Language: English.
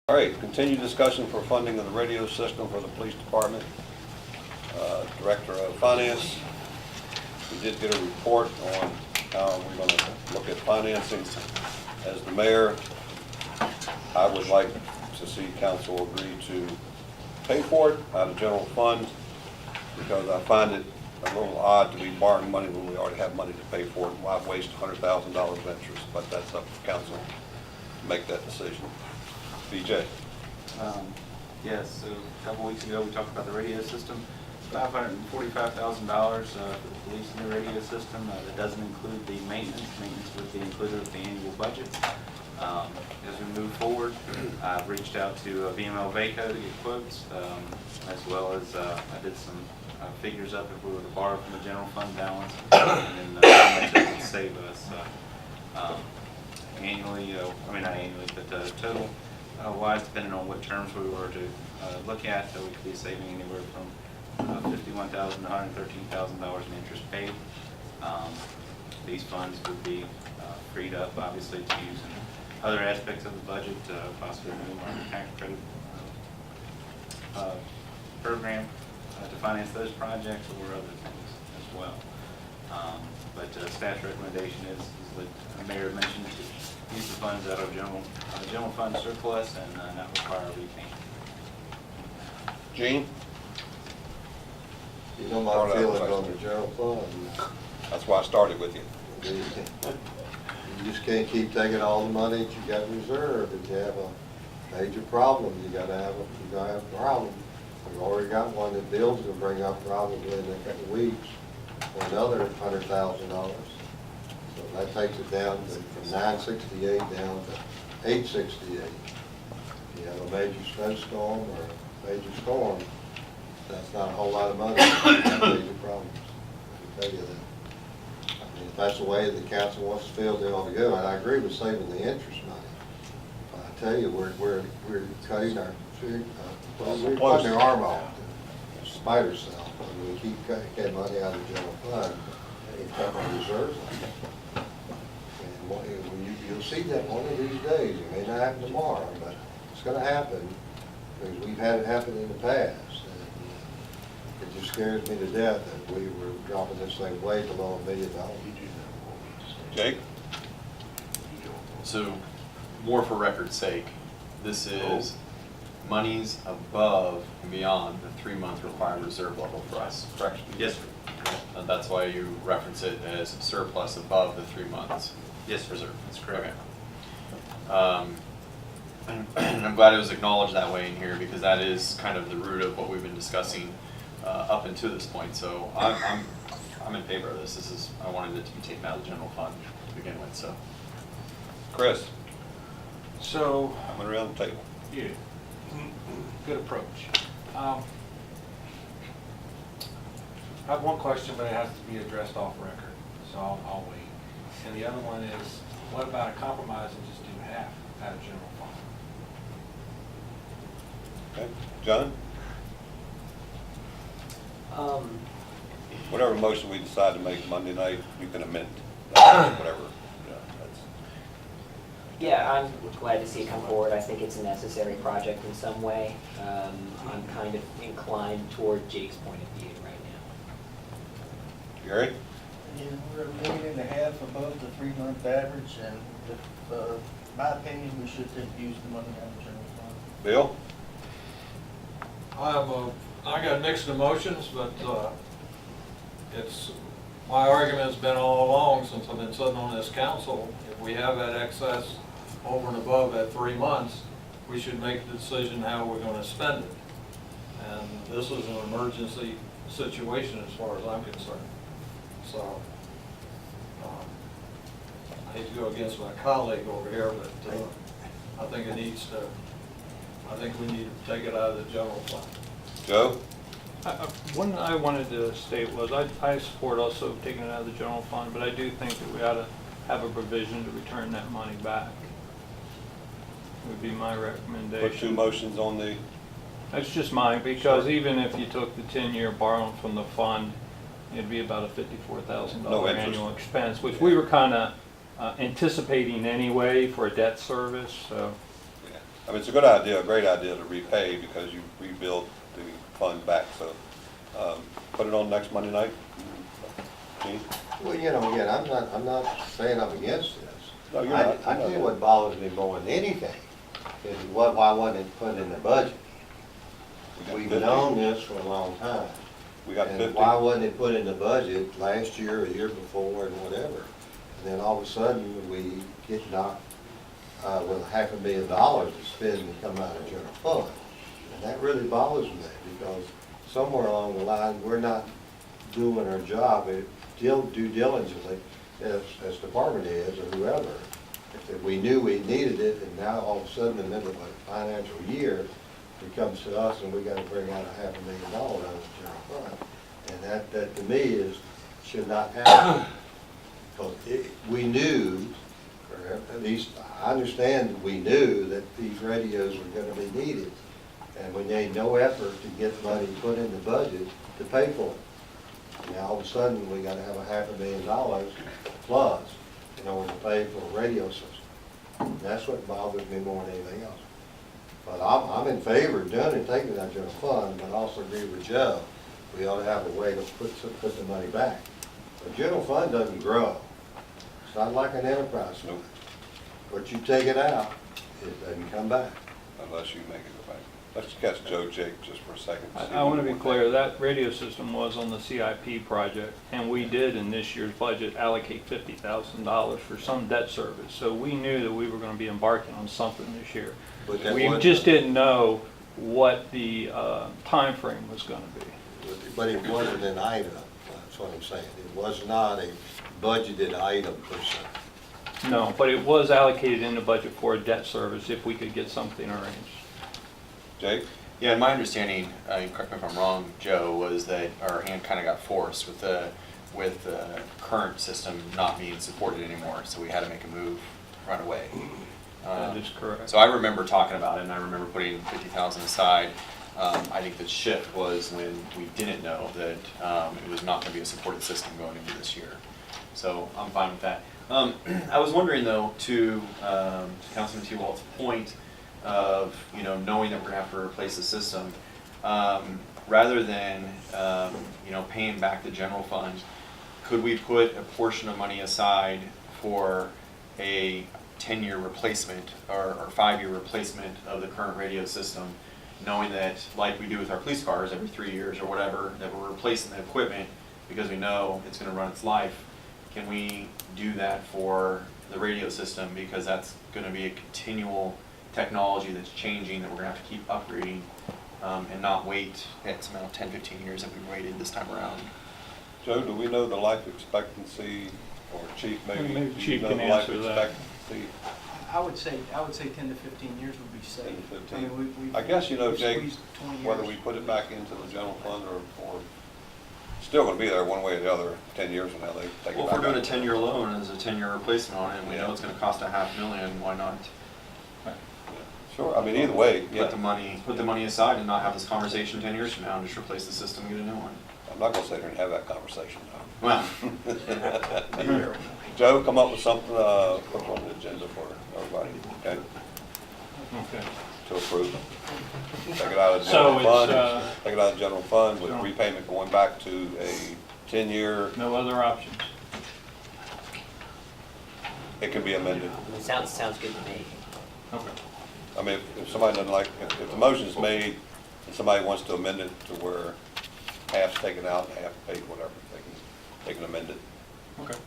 All right, continued discussion for funding of the radio system for the police department. Director of Finance, we did get a report on how we're going to look at financing. As the mayor, I would like to see council agree to pay for it out of general fund, because I find it a little odd to be borrowing money when we already have money to pay for it. Why waste $100,000 of interest? But that's up to council to make that decision. BJ. Yes, so a couple weeks ago, we talked about the radio system, $545,000 for the police and the radio system. That doesn't include the maintenance. Maintenance would be included with the annual budget. As we move forward, I've reached out to VML Vaco to get quotes, as well as I did some figures up if we were to borrow from the general fund balance, and then how much it would save us annually, I mean not annually, but total wise, depending on what terms we were to look at, we could be saving anywhere from $51,000 to $113,000 in interest paid. These funds would be freed up, obviously, to use in other aspects of the budget, possibly the new market tax credit program to finance those projects or other things as well. But staff's recommendation is that the mayor mentioned to use the funds out of general fund surplus and not require repayment. Gene? You know my feelings on the general fund. That's why I started with you. You just can't keep taking all the money that you got in reserve. If you have a major problem, you gotta have a problem. We've already got one that Bill's gonna bring up probably in a couple of weeks for another $100,000. So that takes it down from 968 down to 868. If you have a major snowstorm or a major storm, that's not a whole lot of money. You have major problems. I can tell you that. I mean, if that's the way the council wants to feel, they ought to go. And I agree with saving the interest money. But I tell you, we're cutting our we're cutting our arm off to spite ourselves. I mean, we keep cutting money out of the general fund and cutting our reserves like that. And you'll see that one of these days. It may not happen tomorrow, but it's going to happen because we've had it happen in the past. And it just scares me to death that we were dropping this thing way below $1 million. Jake? So, more for record's sake, this is monies above and beyond the 3-month required reserve level for us, correct? Yes, sir. And that's why you reference it as surplus above the 3 months. Yes, sir. Reserve. That's correct. Okay. And I'm glad it was acknowledged that way in here, because that is kind of the root of what we've been discussing up until this point. So I'm in favor of this. I wanted it to be taken out of the general fund to begin with. So, Chris? So, Coming around the table. yeah, good approach. I have one question, but it has to be addressed off record, so I'll wait. And the other one is, what about a compromise and just do half out of general fund? Okay. John? Whatever motion we decide to make Monday night, you can amend. Whatever. Yeah, I'm glad to see it come forward. I think it's a necessary project in some way. I'm kind of inclined toward Jake's point of view right now. Gary? Yeah, we're $1.5 million above the 3-month average, and if, my opinion, we should use the money out of the general fund. Bill? I got mixed emotions, but my argument's been all along since I've been sitting on this council. If we have that excess over and above at 3 months, we should make the decision how we're going to spend it. And this is an emergency situation as far as I'm concerned. So I hate to go against my colleague over here, but I think we need to take it out of the general fund. Joe? One I wanted to state was I support also taking it out of the general fund, but I do think that we ought to have a provision to return that money back. Would be my recommendation. Put 2 motions on the... That's just mine, because even if you took the 10-year borrowing from the fund, it'd be about a $54,000 No interest. annual expense, which we were kind of anticipating anyway for a debt service. So I mean, it's a good idea, a great idea to repay because you rebuild the fund back, so, put it on next Monday night. Gene? Well, you know, again, I'm not saying I'm against this. No, you're not. I tell you what bothers me more than anything is why wasn't it put in the budget? We got We've 50. known this for a long time. We got And 50. why wasn't it put in the budget last year, a year before, and whatever? And then all of a sudden, we get knocked with $500,000 to spend and come out of general fund. And that really bothers me, because somewhere along the line, we're not doing our job due diligently as department heads or whoever. If we knew we needed it, and now all of a sudden, in the middle of a financial year, it comes to us and we gotta bring out $500,000 out of the general fund. And that to me should not happen. Because we knew, or at least I understand we knew that these radios were gonna be needed. And we made no effort to get money put in the budget to pay for it. Now all of a sudden, we gotta have $500,000 plus in order to pay for a radio system. And that's what bothers me more than anything else. But I'm in favor of doing it, taking that general fund, but I also agree with Joe. We ought to have a way to put the money back. The general fund doesn't grow. It's not like an enterprise fund. But you take it out, it doesn't come back. Unless you make it go back. Let's catch Joe Jake just for a second. I want to be clear, that radio system was on the CIP project, and we did in this year's budget allocate $50,000 for some debt service. So we knew that we were going to be embarking on something this year. But that We wasn't- just didn't know what the timeframe was going to be. But it wasn't an item, that's what I'm saying. It was not a budgeted item per se. No, but it was allocated in the budget for a debt service if we could get something arranged. Jake? Yeah, and my understanding, correct me if I'm wrong, Joe, was that our hand kind of got forced with the current system not being supported anymore, so we had to make a move right away. That is correct. So I remember talking about it, and I remember putting 50,000 aside. I think the shift was when we didn't know that it was not going to be a supported system going into this year. So I'm fine with that. I was wondering though, to Councilman T. Walt's point of knowing that we're going to have to replace the system, rather than paying back the general fund, could we put a portion of money aside for a 10-year replacement or 5-year replacement of the current radio system, knowing that, like we do with our police cars every 3 years or whatever, that we're replacing the equipment because we know it's going to run its life? Can we do that for the radio system, because that's going to be a continual technology that's changing that we're going to have to keep upgrading, and not wait X amount of 10, 15 years that we waited this time around? Joe, do we know the life expectancy, or Chief maybe? Maybe Do you Chief know can the life answer that. expectancy? I would say 10 to 15 years would be safe. 10 to 15. I mean, we've I guess, we've Jake, squeezed 20 whether years. we put it back into the general fund or still gonna be there one way or the other 10 years from now, they take it Well, back. if we're doing a out. 10-year loan and there's a 10-year replacement on it, and we know it's going to cost $500,000, why not Sure, I mean, either way, yeah, put the money aside and not have this conversation 10 years from now and just replace the system and get a new one? I'm not gonna sit there and have that conversation now. Well, Joe, come up with something, put on the agenda for everybody, okay, Okay. to approve. Take it out of the So general it's, fund, take it out of the general fund with general- repayment going back to a 10-year, No other options. it can be amended. Sounds good to me. Okay. I mean, if somebody doesn't like, if the motion's made and somebody wants to amend it to where half's taken out and half paid, whatever, they can amend it. Okay.